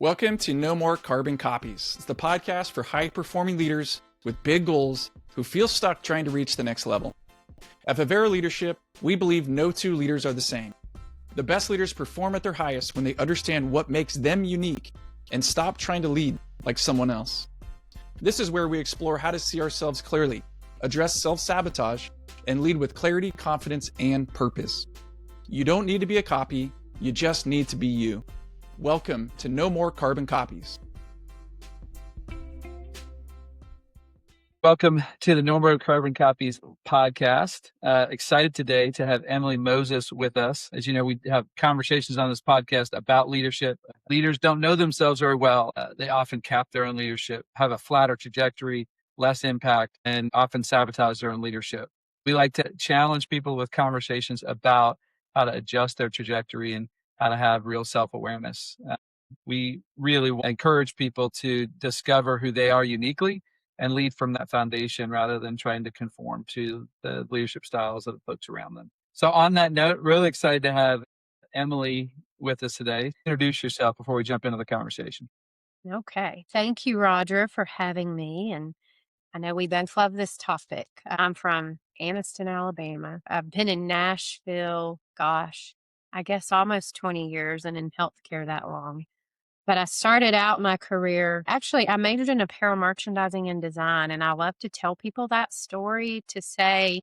Welcome to No More Carbon Copies. It's the podcast for high-performing leaders with big goals who feel stuck trying to reach the next level. At Vivera Leadership, we believe no two leaders are the same. The best leaders perform at their highest when they understand what makes them unique and stop trying to lead like someone else. This is where we explore how to see ourselves clearly, address self-sabotage, and lead with clarity, confidence, and purpose. You don't need to be a copy, you just need to be you. Welcome to No More Carbon Copies. Welcome to the No More Carbon Copies podcast. Excited today to have Emily Moses with us. As you know, we have conversations on this podcast about leadership. Leaders don't know themselves very well. They often cap their own leadership, have a flatter trajectory, less impact, and often sabotage their own leadership. We like to challenge people with conversations about how to adjust their trajectory and how to have real self-awareness. We really encourage people to discover who they are uniquely and lead from that foundation rather than trying to conform to the leadership styles of the folks around them. So on that note, really excited to have Emily with us today. Introduce yourself before we jump into the conversation. Okay. Thank you, Roger, for having me. And I know we both love this topic. I'm from Anniston, Alabama. I've been in Nashville, I guess almost 20 years and in healthcare that long. But I started out my career, actually, I majored in apparel merchandising and design. And I love to tell people that story to say,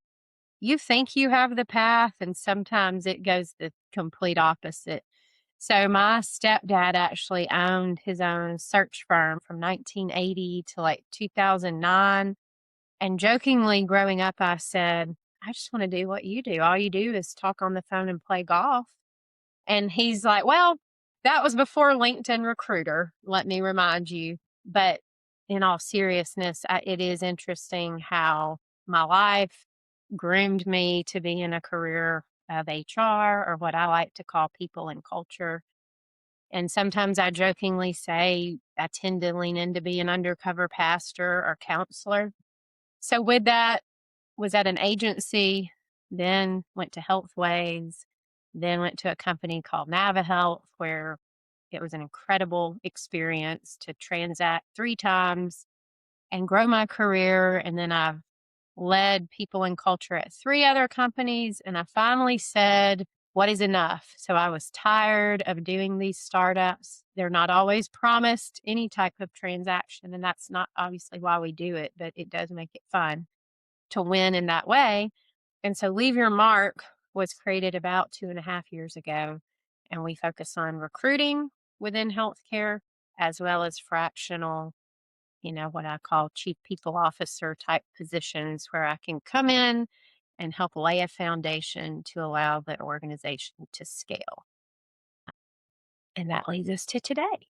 you think you have the path, and sometimes it goes the complete opposite. So my stepdad actually owned his own search firm from 1980 to like 2009. And jokingly growing up, I said, I just want to do what you do. All you do is talk on the phone and play golf. And he's like, well, that was before LinkedIn Recruiter, let me remind you. But in all seriousness, it is interesting how my life groomed me to be in a career of HR, or what I like to call people and culture. And sometimes I jokingly say I tend to lean into being an undercover pastor or counselor. So with that, was at an agency, then went to Healthways, then went to a company called NaviHealth, where it was an incredible experience to transact 3 times and grow my career. And then I've led people and culture at 3 other companies. And I finally said, what is enough? So I was tired of doing these startups. They're not always promised any type of transaction. And that's not obviously why we do it, but it does make it fun to win in that way. And so Leave Your Mark was created about 2.5 years ago. And we focus on recruiting within healthcare, as well as fractional, what I call chief people officer type positions, where I can come in and help lay a foundation to allow the organization to scale. And that leads us to today.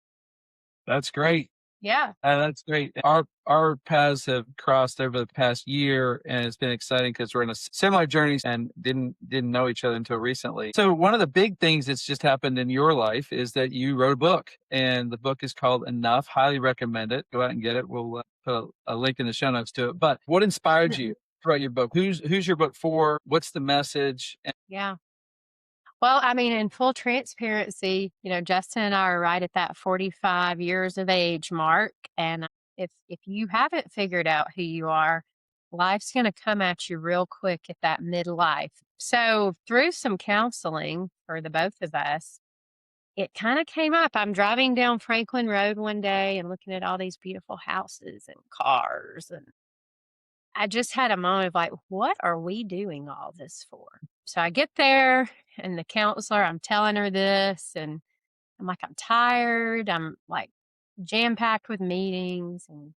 That's great. Yeah. That's great. Our paths have crossed over the past year, and it's been exciting because we're in a similar journey and didn't know each other until recently. So one of the big things that's just happened in your life is that you wrote a book, and the book is called Enough. Highly recommend it. Go out and get it. We'll put a link in the show notes to it. But what inspired you to write your book? Who's your book for? What's the message? Yeah. Well, I mean, in full transparency, Justin and I are right at that 45 years of age mark. And if you haven't figured out who you are, life's going to come at you real quick at that midlife. So through some counseling for the both of us, it kind of came up. I'm driving down Franklin Road one day and looking at all these beautiful houses and cars. And I just had a moment of like, what are we doing all this for? So I get there, and the counselor, I'm telling her this, and I'm like, I'm tired. I'm like jam-packed with meetings. And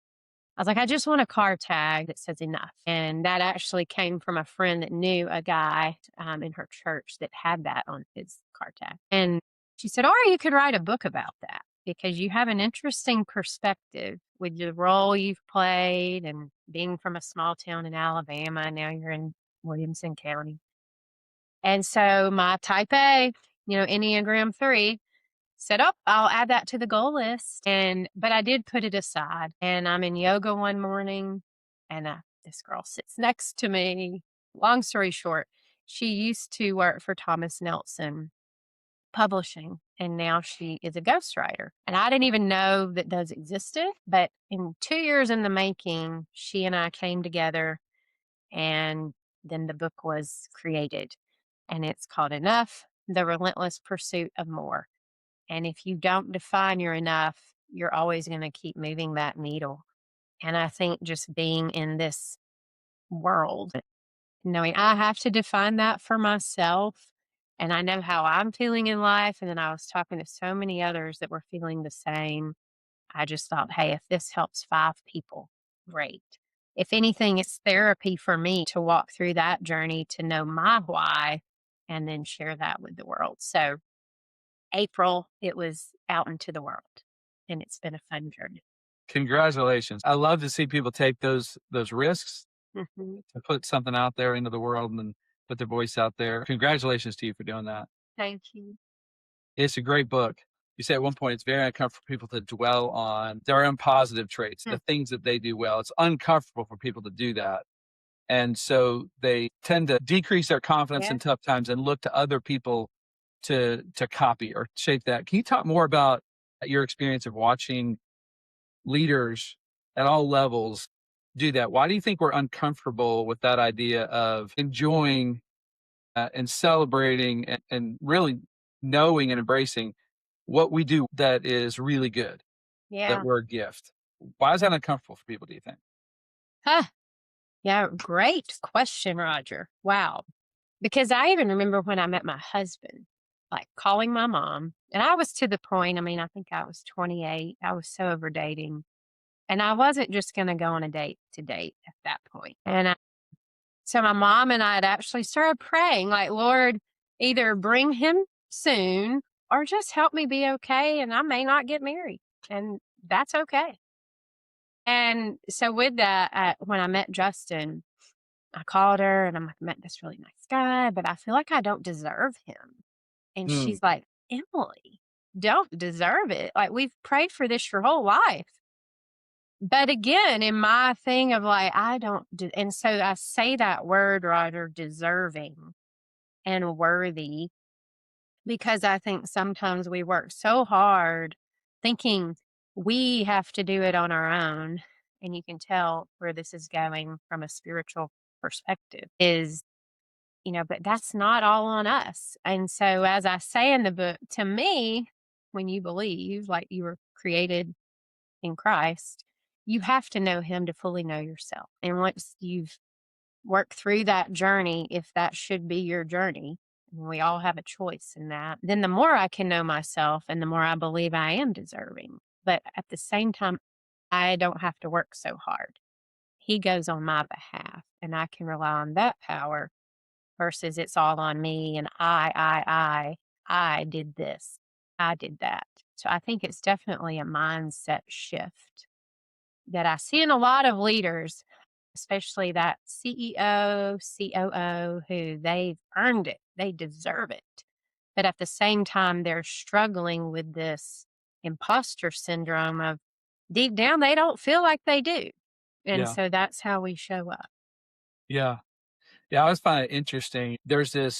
I was like, I just want a car tag that says enough. And that actually came from a friend that knew a guy in her church that had that on his car tag. And she said, or you could write a book about that, because you have an interesting perspective with the role you've played and being from a small town in Alabama. Now you're in Williamson County. And so my type A, Enneagram 3, said, oh, I'll add that to the goal list. But I did put it aside. And I'm in yoga one morning, and this girl sits next to me. Long story short, she used to work for Thomas Nelson Publishing. and now she is a ghostwriter. And I didn't even know that those existed. But in 2 years in the making, she and I came together, and then the book was created. And it's called Enough: The Relentless Pursuit of More. And if you don't define your enough, you're always going to keep moving that needle. And I think just being in this world, knowing I have to define that for myself, and I know how I'm feeling in life. And then I was talking to so many others that were feeling the same. I just thought, hey, if this helps 5 people, great. If anything, it's therapy for me to walk through that journey to know my why and then share that with the world. So, April, it was out into the world, and it's been a fun journey. Congratulations. I love to see people take those risks Mhm. to put something out there into the world and put their voice out there. Congratulations to you for doing that. Thank you. It's a great book. You say at one point it's very uncomfortable for people to dwell on their own positive traits, the things that they do well. It's uncomfortable for people to do that. And so they tend to decrease their confidence Yeah. in tough times and look to other people to copy or shape that. Can you talk more about your experience of watching leaders at all levels do that? Why do you think we're uncomfortable with that idea of enjoying and celebrating and really knowing and embracing what we do that is really good, that Yeah. we're a gift? Why is that uncomfortable for people, do you think? Huh. Yeah. Great question, Roger. Wow. Because I even remember when I met my husband, like calling my mom, and I was to the point, I mean, I think I was 28. I was so over dating, and I wasn't just going to go on a date to date at that point. So my mom and I had actually started praying, like, Lord, either bring him soon or just help me be okay. And I may not get married, and that's okay. And so with that, when I met Justin, I called her and I'm like, I met this really nice guy, but I feel like I don't deserve him. And Mm, she's like, Emily, don't deserve it. Like, we've prayed for this your whole life. But again, in my thing of like, I don't, and so I say that word, Roger, deserving and worthy, because I think sometimes we work so hard thinking we have to do it on our own. And you can tell where this is going from a spiritual perspective is, but that's not all on us. And so, as I say in the book, to me, when you believe like you were created in Christ, you have to know him to fully know yourself. And once you've worked through that journey, if that should be your journey, and we all have a choice in that, then the more I can know myself and the more I believe I am deserving. But at the same time, I don't have to work so hard. He goes on my behalf, and I can rely on that power versus it's all on me and I did this, I did that. So I think it's definitely a mindset shift that I see in a lot of leaders, especially that CEO, COO, who they've earned it, they deserve it. But at the same time, they're struggling with this imposter syndrome of deep down, they don't feel like they do. And yeah. so that's how we show up. Yeah. Yeah, I always find it interesting. There's the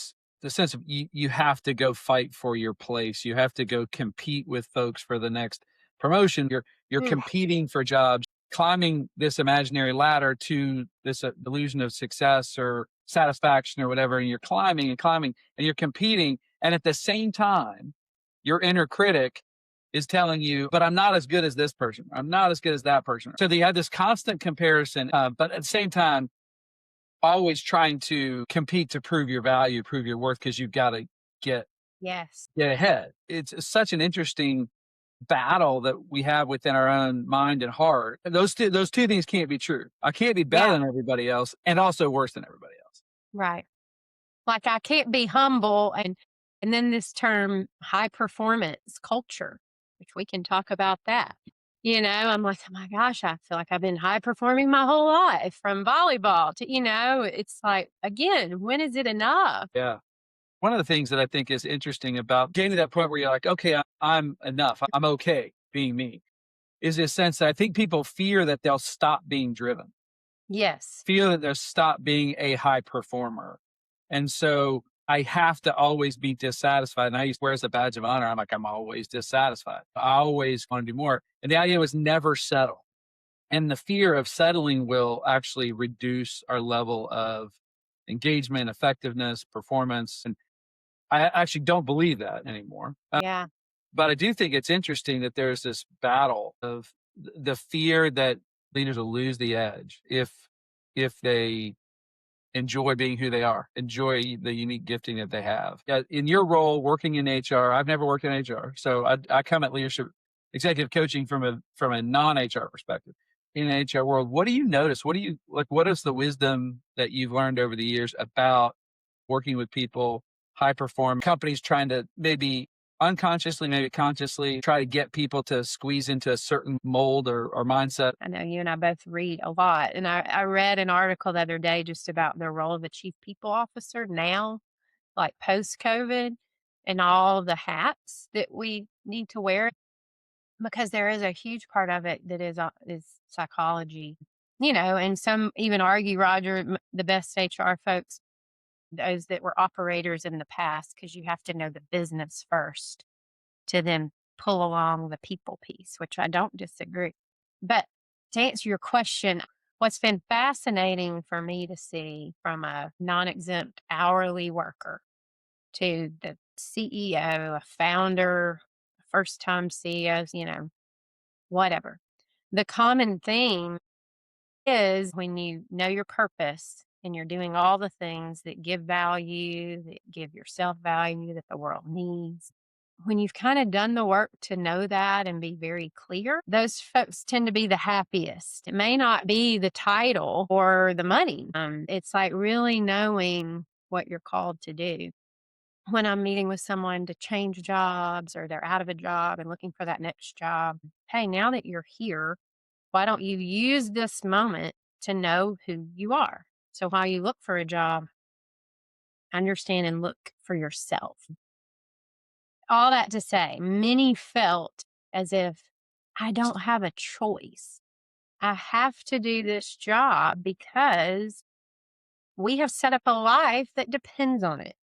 sense of you have to go fight for your place. You have to go compete with folks for the next promotion. You're Mm, competing for jobs, climbing this imaginary ladder to this illusion of success or satisfaction or whatever. And you're climbing and climbing and you're competing. And at the same time, your inner critic is telling you, but I'm not as good as this person. I'm not as good as that person. So you have this constant comparison, but at the same time, always trying to compete to prove your value, prove your worth, because you've got to get yes. get ahead. It's such an interesting battle that we have within our own mind and heart. And those two things can't be true. I can't be better Yeah. than everybody else and also worse than everybody else. Right. Like, I can't be humble, and then this term high performance culture, which we can talk about that. I'm like, oh my gosh, I feel like I've been high performing my whole life from volleyball to, it's like, again, when is it enough? Yeah. One of the things that I think is interesting about getting to that point where you're like, okay, I'm enough. I'm okay being me is this sense that I think people fear that they'll stop being driven, Yes. feel that they'll stop being a high performer. And so I have to always be dissatisfied. And I used to wear as a badge of honor. I'm like, I'm always dissatisfied. I always want to do more. And the idea was never settle. And the fear of settling will actually reduce our level of engagement, effectiveness, performance. And I actually don't believe that anymore. Yeah. But I do think it's interesting that there's this battle of the fear that leaders will lose the edge if they enjoy being who they are, enjoy the unique gifting that they have. In your role working in HR, I've never worked in HR, so I come at leadership executive coaching from a non-HR perspective. In an HR world, what do you notice? What do you like? What is the wisdom that you've learned over the years about working with people, high perform companies trying to maybe unconsciously, maybe consciously try to get people to squeeze into a certain mold or mindset? I know you and I both read a lot. And I read an article the other day just about the role of a chief people officer now, like post COVID, and all the hats that we need to wear, because there is a huge part of it that is psychology, and some even argue, Roger, the best HR folks, those that were operators in the past, because you have to know the business first to then pull along the people piece, which I don't disagree. But to answer your question, what's been fascinating for me to see from a non-exempt hourly worker to the CEO, a founder, first time CEOs, whatever. The common theme is when you know your purpose and you're doing all the things that give value, that give yourself value that the world needs. When you've kind of done the work to know that and be very clear, those folks tend to be the happiest. It may not be the title or the money. It's like really knowing what you're called to do. When I'm meeting with someone to change jobs or they're out of a job and looking for that next job, hey, now that you're here, why don't you use this moment to know who you are? So while you look for a job, understand and look for yourself. All that to say, many felt as if I don't have a choice. I have to do this job because we have set up a life that depends on it.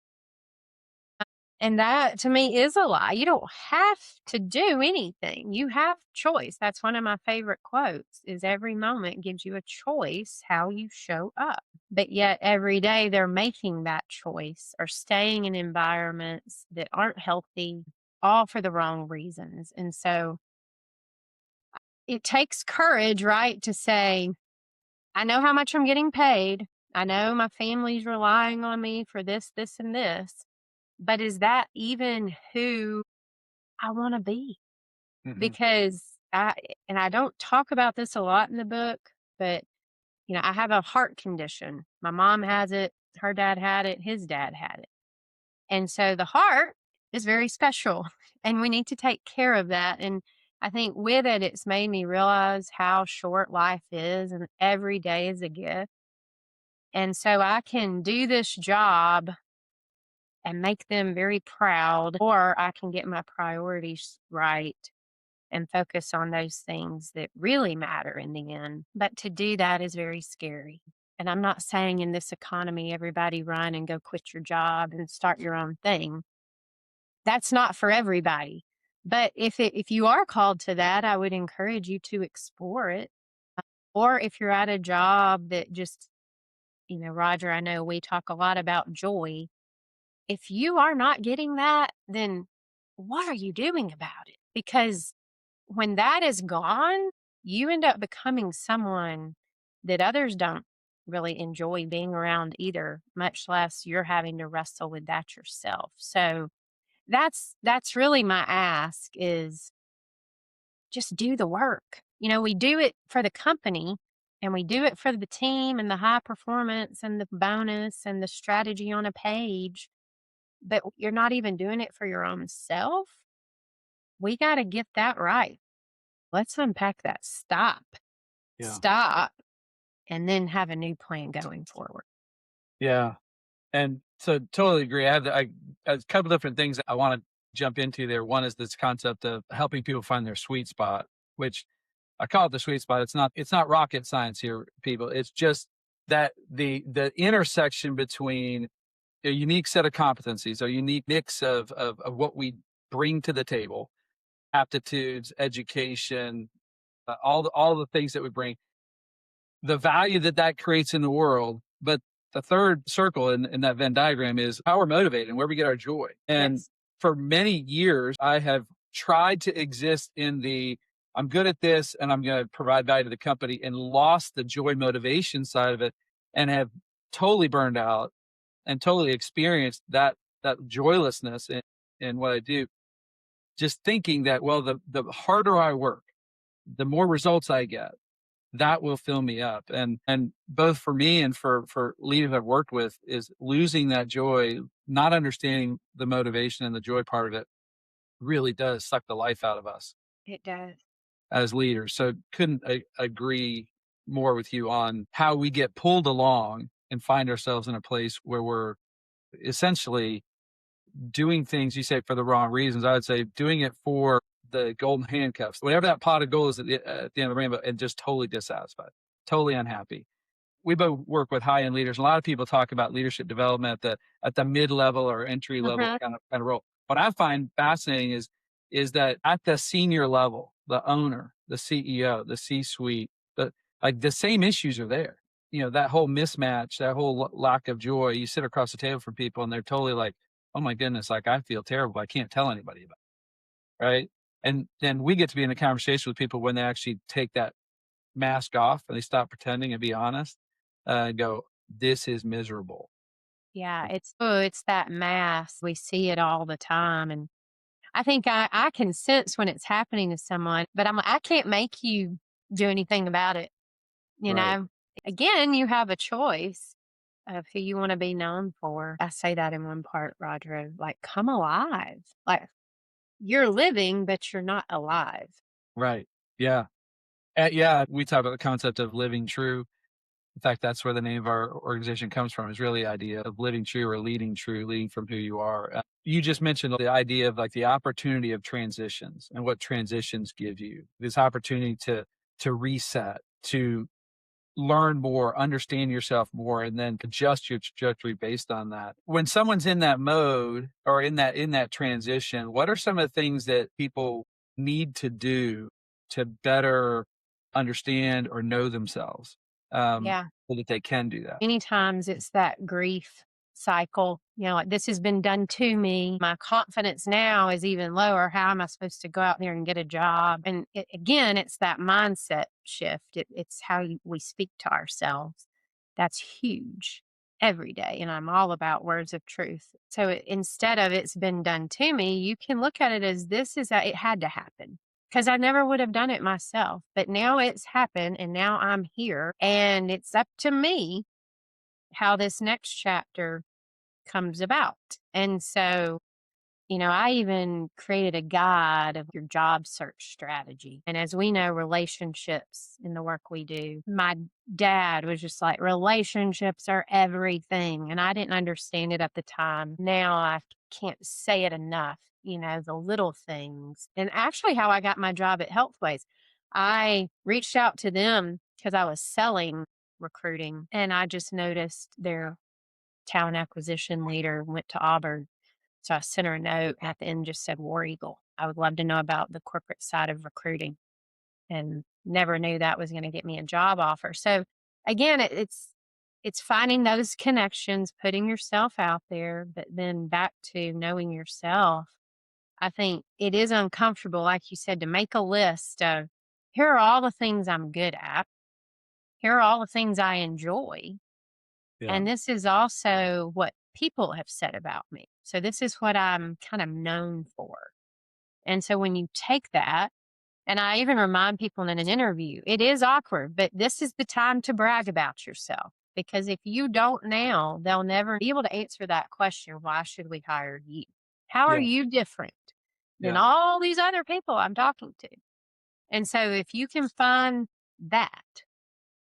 And that to me is a lie. You don't have to do anything. You have choice. That's one of my favorite quotes is every moment gives you a choice how you show up. But yet every day they're making that choice or staying in environments that aren't healthy, all for the wrong reasons. And so it takes courage, right, to say, I know how much I'm getting paid. I know my family's relying on me for this, this, and this. But is that even who I want to be? Because I don't talk about this a lot in the book, but I have a heart condition. My mom has it, her dad had it, his dad had it. And so the heart is very special and we need to take care of that. And I think with it, it's made me realize how short life is and every day is a gift. And so I can do this job and make them very proud, or I can get my priorities right and focus on those things that really matter in the end. But to do that is very scary. And I'm not saying in this economy, everybody run and go quit your job and start your own thing. That's not for everybody. But if you are called to that, I would encourage you to explore it. Or if you're at a job that just, Roger, I know we talk a lot about joy. If you are not getting that, then what are you doing about it? Because when that is gone, you end up becoming someone that others don't really enjoy being around either, much less you're having to wrestle with that yourself. So that's really my ask is just do the work. We do it for the company and we do it for the team and the high performance and the bonus and the strategy on a page, but you're not even doing it for your own self. We got to get that right. Let's unpack that. Stop, and then have a new plan going forward. Yeah. And so totally agree. I have a couple different things I want to jump into there. One is this concept of helping people find their sweet spot, which I call it the sweet spot. It's not rocket science here, people. It's just that the intersection between a unique set of competencies, a unique mix of what we bring to the table, aptitudes, education, all the things that we bring, the value that that creates in the world. But the third circle in that Venn diagram is how we're motivated and where we get our joy. And Yes. for many years, I have tried to exist in the I'm good at this and I'm going to provide value to the company, and lost the joy motivation side of it, and have totally burned out and totally experienced that joylessness in what I do. Just thinking that, well, the harder I work, the more results I get, that will fill me up. And both for me and for leaders I've worked with, is losing that joy, not understanding the motivation and the joy part of it really does suck the life out of us It does. as leaders. So couldn't agree more with you on how we get pulled along and find ourselves in a place where we're essentially doing things, you say, for the wrong reasons. I would say doing it for the golden handcuffs, whatever that pot of gold is at the end of the rainbow, and just totally dissatisfied, totally unhappy. We both work with high-end leaders. A lot of people talk about leadership development at the mid-level or entry-level Mhm. kind of role. What I find fascinating is that at the senior level, the owner, the CEO, the C-suite, the same issues are there. That whole mismatch, that whole lack of joy. You sit across the table from people and they're totally like, oh my goodness, like I feel terrible. I can't tell anybody about it. Right. And then we get to be in a conversation with people when they actually take that mask off and they stop pretending and be honest, and go, this is miserable. Yeah, it's that mass. We see it all the time, and I think I can sense when it's happening to someone, but I can't make you do anything about it. You Right. know, again, you have a choice of who you want to be known for. I say that in one part, Roger, like, come alive. Like, you're living, but you're not alive. Right. Yeah. Yeah. We talk about the concept of living true. In fact, that's where the name of our organization comes from, is really the idea of living true or leading true, leading from who you are. You just mentioned the idea of like the opportunity of transitions and what transitions give you, this opportunity to reset, to learn more, understand yourself more, and then adjust your trajectory based on that. When someone's in that mode or in that transition, what are some of the things that people need to do to better understand or know themselves, Yeah. so that they can do that? Many times it's that grief cycle, like, this has been done to me. My confidence now is even lower. How am I supposed to go out there and get a job? And again, it's that mindset shift. It's how we speak to ourselves. That's huge every day. And I'm all about words of truth. So instead of it's been done to me, you can look at it as it had to happen, because I never would have done it myself. But now it's happened and now I'm here, and it's up to me how this next chapter comes about. And so, I even created a guide of your job search strategy. And as we know, relationships in the work we do, my dad was just like, relationships are everything. And I didn't understand it at the time. Now I can't say it enough, the little things. And actually, how I got my job at Healthways, I reached out to them because I was selling recruiting, and I just noticed their talent acquisition leader went to Auburn. So I sent her a note, and at the end just said War Eagle. I would love to know about the corporate side of recruiting, and never knew that was going to get me a job offer. So again, it's finding those connections, putting yourself out there, but then back to knowing yourself. I think it is uncomfortable, like you said, to make a list of, here are all the things I'm good at. Here are all the things I enjoy. Yeah. And this is also what people have said about me. So this is what I'm kind of known for. And so when you take that, and I even remind people in an interview, it is awkward, but this is the time to brag about yourself. Because if you don't now, they'll never be able to answer that question. Why should we hire you? How are Yeah. you different than Yeah. all these other people I'm talking to? And so if you can find that,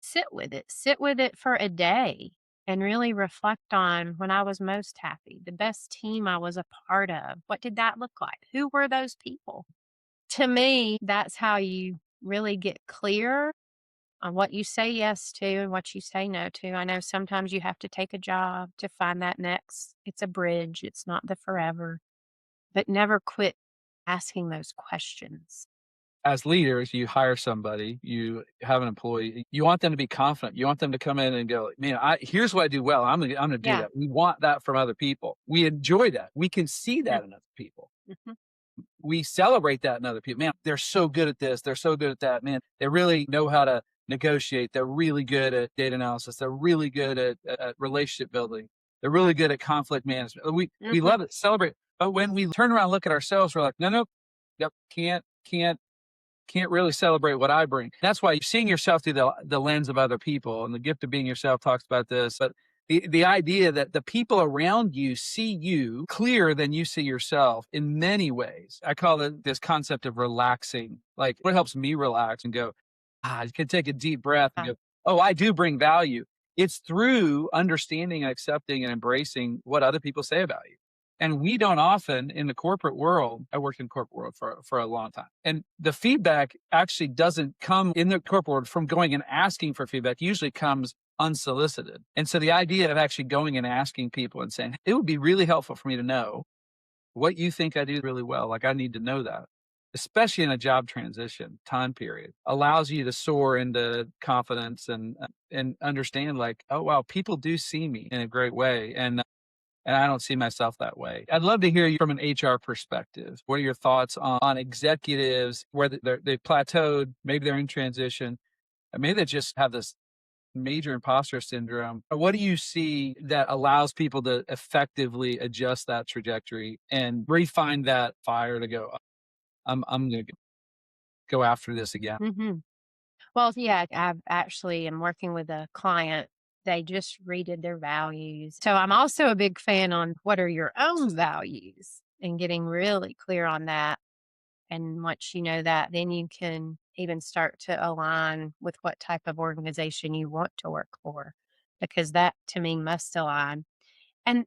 sit with it for a day and really reflect on when I was most happy, the best team I was a part of. What did that look like? Who were those people? To me, that's how you really get clear on what you say yes to and what you say no to. I know sometimes you have to take a job to find that next. It's a bridge, it's not the forever, but never quit asking those questions. As leaders, you hire somebody, you have an employee, you want them to be confident. You want them to come in and go, man, here's what I do well. I'm gonna do Yeah. that. We want that from other people. We enjoy that. We can see that in other people. Mhm. We celebrate that in other people. Man, they're so good at this. They're so good at that. Man, they really know how to negotiate. They're really good at data analysis. They're really good at relationship building. They're really good at conflict management. We Mhm. love it, celebrate. But when we turn around and look at ourselves, we're like, no, no, yep, can't really celebrate what I bring. That's why seeing yourself through the lens of other people, and the gift of being yourself talks about this. But the idea that the people around you see you clearer than you see yourself in many ways. I call it this concept of relaxing. Like, what helps me relax and go, you can take a deep breath and Yeah. go, oh, I do bring value. It's through understanding and accepting and embracing what other people say about you. And we don't often in the corporate world, I worked in the corporate world for a long time. And the feedback actually doesn't come in the corporate world from going and asking for feedback. It usually comes unsolicited. And so the idea of actually going and asking people and saying, it would be really helpful for me to know what you think I do really well. Like, I need to know that, especially in a job transition time period, allows you to soar into confidence and understand, like, oh, wow, people do see me in a great way. And I don't see myself that way. I'd love to hear you from an HR perspective. What are your thoughts on executives where they've plateaued, maybe they're in transition, and maybe they just have this major imposter syndrome? What do you see that allows people to effectively adjust that trajectory and refine that fire to go, I'm going to go after this again? Mhm. Well, yeah, I've actually am working with a client. They just redid their values. So I'm also a big fan on what are your own values and getting really clear on that. And once you know that, then you can even start to align with what type of organization you want to work for, because that to me must align. And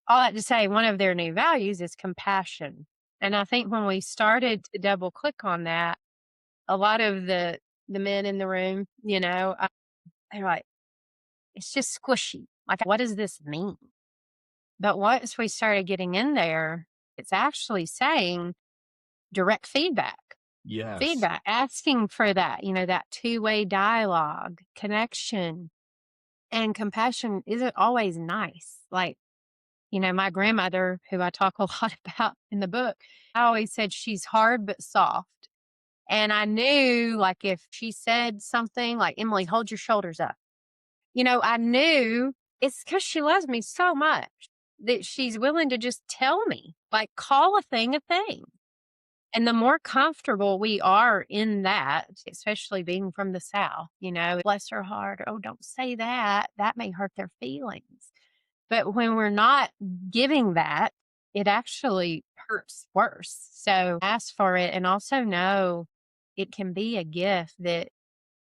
all that to say, one of their new values is compassion. And I think when we started to double click on that, a lot of the men in the room, they're like, it's just squishy. Like, what does this mean? But once we started getting in there, it's actually saying direct Yes. feedback, asking for that, that two-way dialogue, connection, and compassion isn't always nice. Like, my grandmother, who I talk a lot about in the book, I always said she's hard but soft. And I knew, like, if she said something like, Emily, hold your shoulders up, I knew it's because she loves me so much that she's willing to just tell me, like, call a thing a thing. And the more comfortable we are in that, especially being from the South, bless her heart. Oh, don't say that. That may hurt their feelings. But when we're not giving that, it actually hurts worse. So ask for it and also know it can be a gift that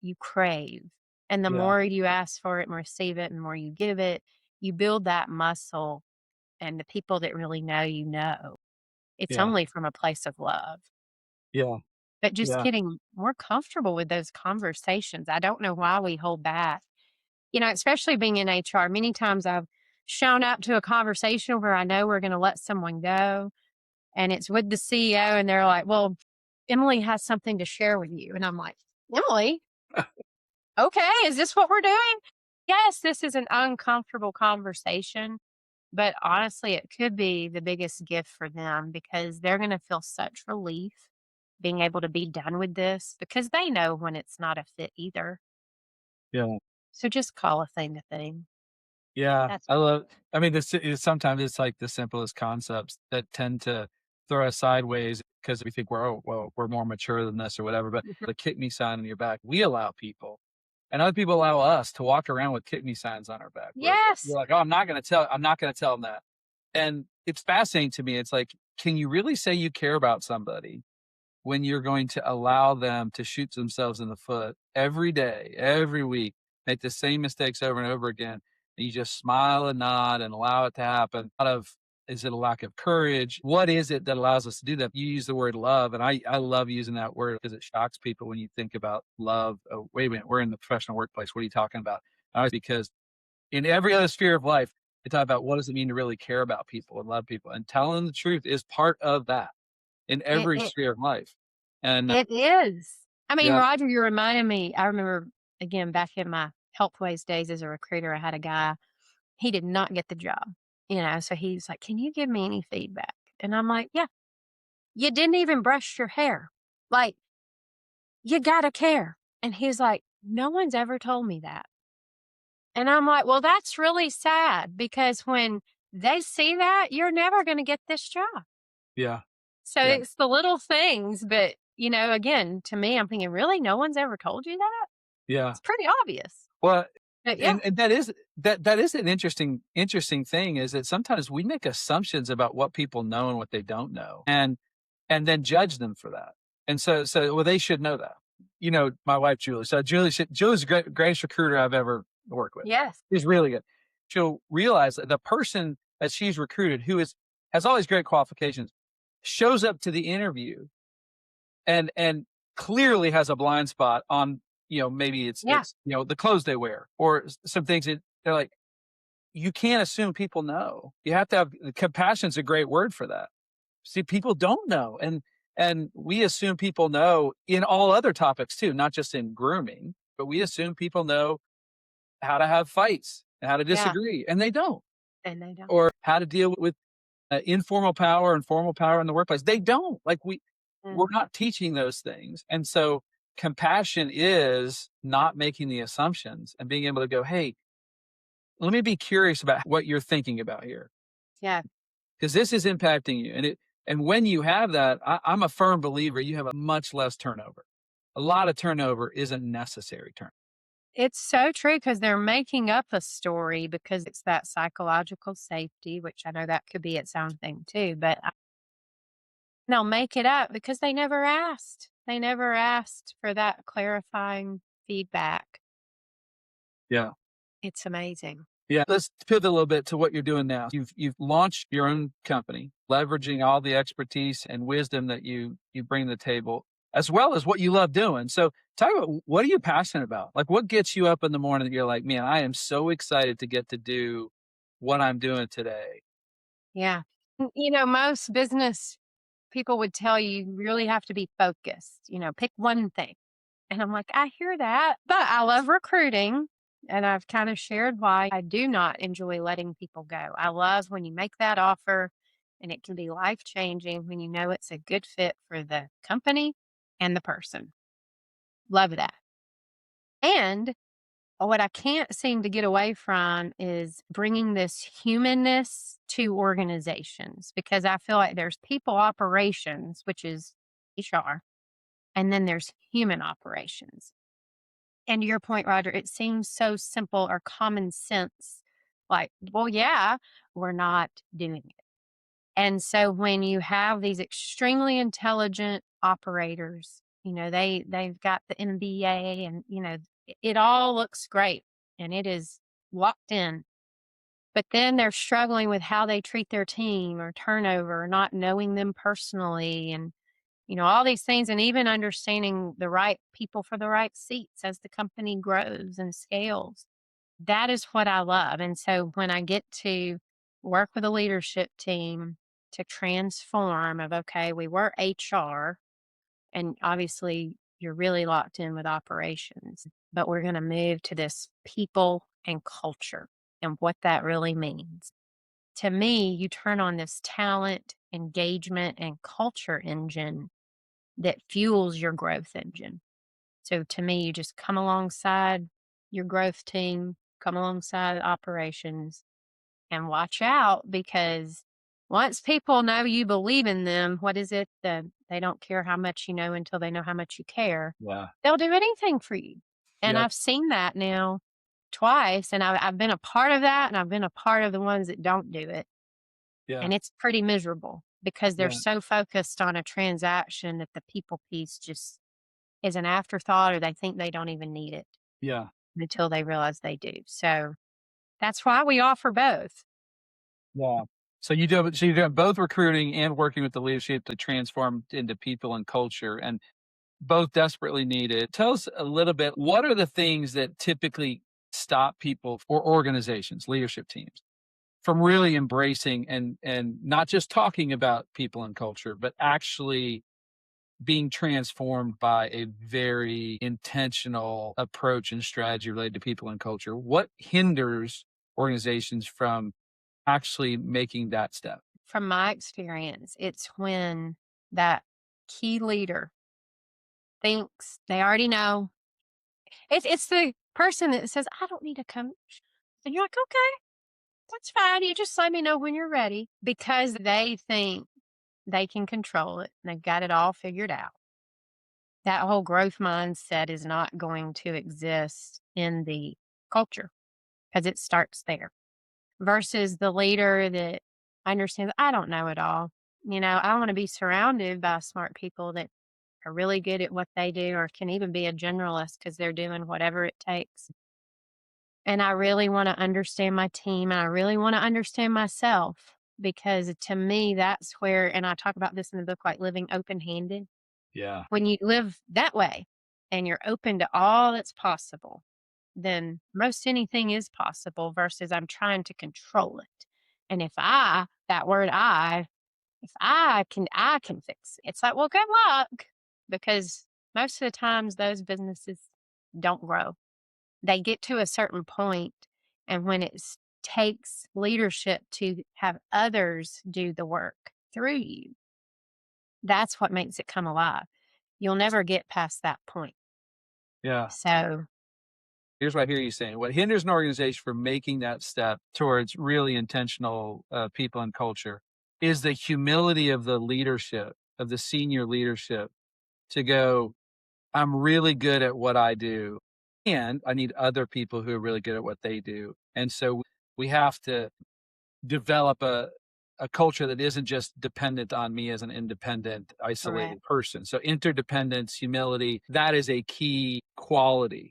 you crave. And the Yeah. more you ask for it and receive it, and the more you give it, you build that muscle. And the people that really know, it's Yeah. only from a place of love. Yeah. But just Yeah. getting more comfortable with those conversations. I don't know why we hold back, especially being in HR. Many times I've shown up to a conversation where I know we're going to let someone go and it's with the CEO and they're like, well, Emily has something to share with you. And I'm like, Emily, okay, is this what we're doing? Yes, this is an uncomfortable conversation, but honestly, it could be the biggest gift for them because they're going to feel such relief being able to be done with this because they know when it's not a fit either. Yeah. So just call a thing a thing. Yeah, That's I mean, sometimes it's like the simplest concepts that tend to throw us sideways because we think we're, oh, well, we're more mature than this or whatever. But Mhm. the kick me sign on your back, we allow people and other people allow us to walk around with kick me signs on our back. We're Yes. like, oh, I'm not going to tell them that. And it's fascinating to me. It's like, can you really say you care about somebody when you're going to allow them to shoot themselves in the foot every day, every week, make the same mistakes over and over again? And you just smile and nod and allow it to happen out of Is it a lack of courage? What is it that allows us to do that? You use the word love, and I love using that word because it shocks people when you think about love. Oh, wait a minute, we're in the professional workplace. What are you talking about? Because in every other sphere of life, they talk about what does it mean to really care about people and love people. And telling the truth is part of that in It every it sphere of life. And it is. I mean, yeah, Roger, you reminded me. I remember again back in my Healthways days as a recruiter, I had a guy. He did not get the job, so he's like, "Can you give me any feedback?" And I'm like, "Yeah, you didn't even brush your hair. Like, you gotta care." And he's like, "No one's ever told me that." And I'm like, "Well, that's really sad because when they see that, you're never gonna get this job." yeah, So yeah, it's the little things, but, again, to me, I'm thinking, "Really? No one's ever told you that?" yeah. It's pretty obvious. Well, But yeah, and that is an interesting thing is that sometimes we make assumptions about what people know and what they don't know, and then judge them for that. And so well, they should know that. My wife Julie. So Julie's the greatest recruiter I've ever worked with. yes, She's really good. She'll realize that the person that she's recruited who has all these great qualifications shows up to the interview and clearly has a blind spot on, maybe yeah, the clothes they wear or some things that they're like, you can't assume people know. You have to have compassion's a great word for that. See, people don't know. And we assume people know in all other topics too, not just in grooming, but we assume people know how to have fights and how to yeah, disagree, and they don't, and they don't. or how to deal with informal power and formal power in the workplace. They don't. We're Mm, not teaching those things. And so compassion is not making the assumptions and being able to go, hey, let me be curious about what you're thinking about here. yeah. Because this is impacting you. And when you have that, I'm a firm believer you have a much less turnover. A lot of turnover isn't necessary turnover. It's so true because 'cause they're making up a story because it's that psychological safety, which I know that could be its own thing too, but they'll make it up because they never asked. They never asked for that clarifying feedback. Yeah. It's amazing. Yeah, let's pivot a little bit to what you're doing now. You've launched your own company, leveraging all the expertise and wisdom that you bring to the table, as well as what you love doing. So, talk about what are you passionate about? Like, what gets you up in the morning that you're like, man, I am so excited to get to do what I'm doing today. Yeah. Most business people would tell you, you really have to be focused, pick one thing. And I'm like, I hear that, but I love recruiting. And I've kind of shared why I do not enjoy letting people go. I love when you make that offer and it can be life changing when you know it's a good fit for the company and the person. Love that. And what I can't seem to get away from is bringing this humanness to organizations because I feel like there's people operations, which is HR, and then there's human operations. And to your point, Roger, it seems so simple or common sense. Like, well, yeah, we're not doing it. And so when you have these extremely intelligent operators, they've got the MBA and it all looks great and it is locked in. But then they're struggling with how they treat their team or turnover, or not knowing them personally and all these things and even understanding the right people for the right seats as the company grows and scales. That is what I love. And so when I get to work with a leadership team to transform of, okay, we were HR and obviously you're really locked in with operations, but we're going to move to this people and culture and what that really means. To me, you turn on this talent, engagement, and culture engine that fuels your growth engine. So to me, you just come alongside your growth team, come alongside operations, and watch out because once people know you believe in them, what is it? They don't care how much you know until they know how much you care. Yeah. They'll do anything for you. And Yep. I've seen that now twice, and I've been a part of that, and I've been a part of the ones that don't do it. Yeah. And it's pretty miserable because they're Yeah. so focused on a transaction that the people piece just is an afterthought or they think they don't even need it Yeah. until they realize they do. So that's why we offer both. Yeah. So you're doing both recruiting and working with the leadership to transform into people and culture, and both desperately needed. Tell us a little bit, what are the things that typically stop people or organizations, leadership teams, from really embracing and not just talking about people and culture, but actually being transformed by a very intentional approach and strategy related to people and culture? What hinders organizations from actually making that step? From my experience, it's when that key leader thinks they already know. It's the person that says, "I don't need a coach." And you're like, "Okay, that's fine. You just let me know when you're ready," because they think they can control it and they've got it all figured out. That whole growth mindset is not going to exist in the culture because it starts there versus the leader that understands, I don't know it all. I want to be surrounded by smart people that are really good at what they do or can even be a generalist because they're doing whatever it takes. And I really want to understand my team and I really want to understand myself because to me, that's where, and I talk about this in the book, like living open handed. Yeah. When you live that way and you're open to all that's possible, then most anything is possible versus I'm trying to control it. And that word if I can fix it. It's like, well, good luck because most of the times those businesses don't grow. They get to a certain point, and when takes leadership to have others do the work through you, that's what makes it come alive. You'll never get past that point. Yeah. So, Here's what I hear you saying. What hinders an organization from making that step towards really intentional people and culture is the humility of the leadership, of the senior leadership, to go, I'm really good at what I do, and I need other people who are really good at what they do. And so we have to develop a culture that isn't just dependent on me as an independent, correct. isolated person. So interdependence, humility, that is a key quality.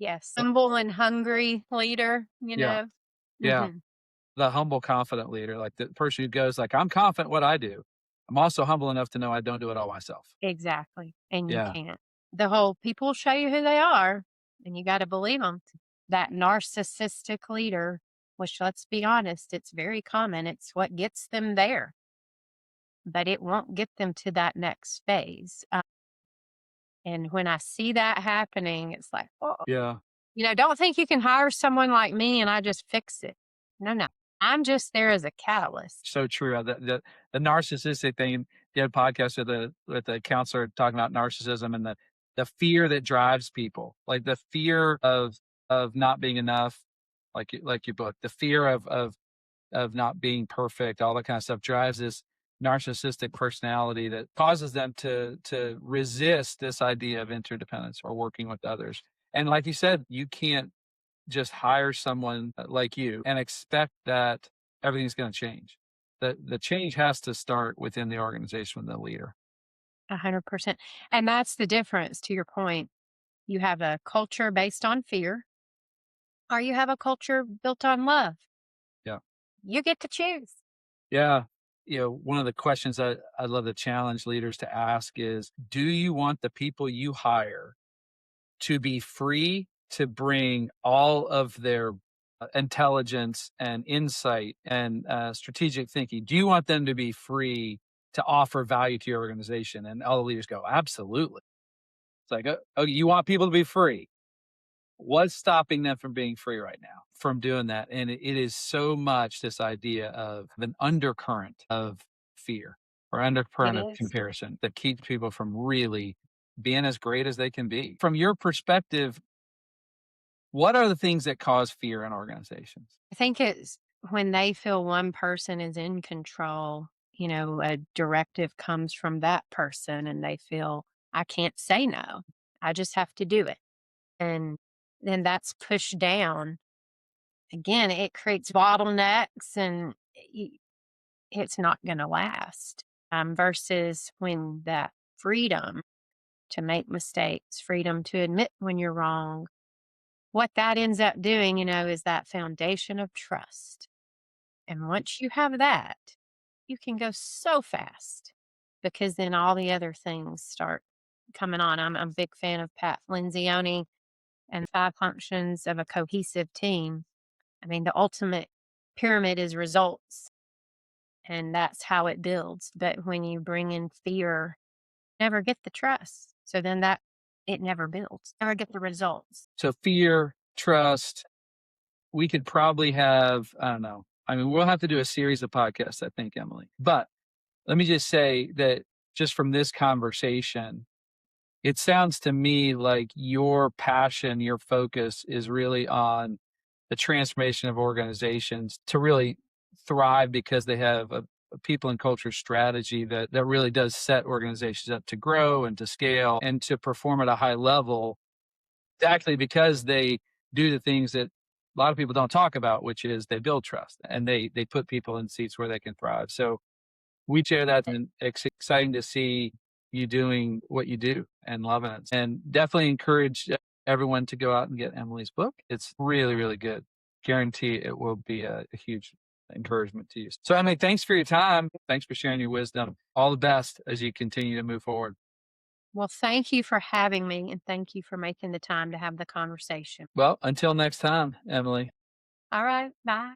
Yes. Humble and hungry leader, Yeah. Yeah. Mhm. The humble, confident leader, like the person who goes like, I'm confident what I do. I'm also humble enough to know I don't do it all myself. Exactly. And you Yeah. can't. The whole people will show you who they are, and you got to believe them. That narcissistic leader, which let's be honest, it's very common. It's what gets them there, but it won't get them to that next phase. And when I see that happening, it's like, oh, Yeah. don't think you can hire someone like me and I just fix it. No, no. I'm just there as a catalyst. So true. The narcissistic thing, the other podcast with the counselor talking about narcissism and the fear that drives people, like the fear of not being enough, like your book, the fear of not being perfect, all that kind of stuff drives this narcissistic personality that causes them to resist this idea of interdependence or working with others. And like you said, you can't just hire someone like you and expect that everything's going to change. The change has to start within the organization with the leader. 100%. And that's the difference to your point. You have a culture based on fear, or you have a culture built on love. Yeah. You get to choose. Yeah. One of the questions I'd love to challenge leaders to ask is, do you want the people you hire to be free to bring all of their intelligence and insight and strategic thinking? Do you want them to be free to offer value to your organization? And all the leaders go, absolutely. It's like, oh, you want people to be free. What's stopping them from being free right now, from doing that? And it is so much this idea of an undercurrent of fear or It undercurrent of is. comparison that keeps people from really being as great as they can be. From your perspective, what are the things that cause fear in organizations? I think it's when they feel one person is in control, a directive comes from that person and they feel, I can't say no. I just have to do it. And then that's pushed down. Again, it creates bottlenecks and it's not going to last. Versus when that freedom to make mistakes, freedom to admit when you're wrong, what that ends up doing, is that foundation of trust. And once you have that, you can go so fast because then all the other things start coming on. I'm a big fan of Pat Lencioni and 5 functions of a cohesive team. I mean, the ultimate pyramid is results, and that's how it builds. But when you bring in fear, never get the trust. So then that it never builds, never get the results. So fear, trust, we could probably have, I don't know. I mean, we'll have to do a series of podcasts, I think, Emily. But let me just say that just from this conversation, it sounds to me like your passion, your focus is really on the transformation of organizations to really thrive because they have a people and culture strategy that really does set organizations up to grow and to scale and to perform at a high level, exactly because they do the things that a lot of people don't talk about, which is they build trust and they put people in seats where they can thrive. So we share that, and it's exciting to see you doing what you do and loving it. And definitely encourage everyone to go out and get Emily's book. It's really, really good. Guarantee it will be a huge encouragement to you. So, Emily, thanks for your time. Thanks for sharing your wisdom. All the best as you continue to move forward. Well, thank you for having me, and thank you for making the time to have the conversation. Well, until next time, Emily. All right. Bye.